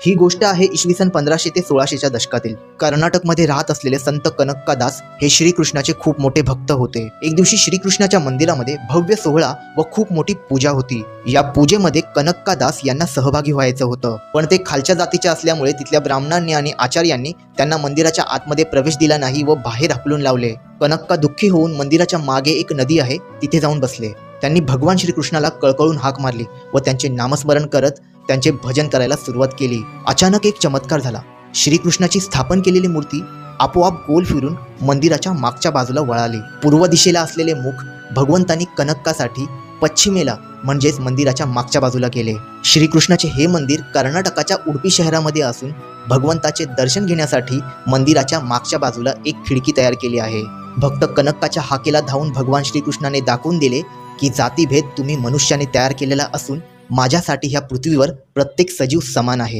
ही गोष्ट आहे इसवी सन 1500 ते 1600च्या दशकातील. कर्नाटकमध्ये राहत असलेले संत कनक्कादास हे श्रीकृष्णाचे खूप मोठे भक्त होते. एक दिवशी श्रीकृष्णाच्या मंदिरामध्ये भव्य सोहळा व खूप मोठी पूजा होती. या पूजेमध्ये कनक्कादास यांना सहभागी व्हायचं होतं, पण ते खालच्या जातीचे असल्यामुळे तिथल्या ब्राह्मणांनी आणि आचार्यांनी त्यांना मंदिराच्या आतमध्ये प्रवेश दिला नाही व बाहेर हाकलून लावले. कनक्का दुःखी होऊन मंदिराच्या मागे एक नदी आहे तिथे जाऊन बसले. त्यांनी भगवान श्रीकृष्णाला कळकळून हाक मारली व त्यांचे नामस्मरण करत त्यांचे भजन करायला सुरुवात केली. अचानक एक चमत्कार झाला. श्रीकृष्णाची स्थापन केलेली मूर्ती आपोआप गोल फिरून मंदिराच्या मागच्या बाजूला वळाली. पूर्व दिशेला असलेले मुख भगवंतांनी कनक्कासाठी पश्चिमेला म्हणजेच मंदिराच्या मागच्या बाजूला केले. श्रीकृष्णाचे हे मंदिर कर्नाटकाच्या उडपी शहरामध्ये असून भगवंताचे दर्शन घेण्यासाठी मंदिराच्या मागच्या बाजूला एक खिडकी तयार केली आहे. भक्त कनक्काच्या हाकेला धावून भगवान श्रीकृष्णाने दाखवून दिले की जातीभेद तुम्ही मनुष्याने तयार केलेला असून माझ्यासाठी ह्या पृथ्वीवर प्रत्येक सजीव समान आहे.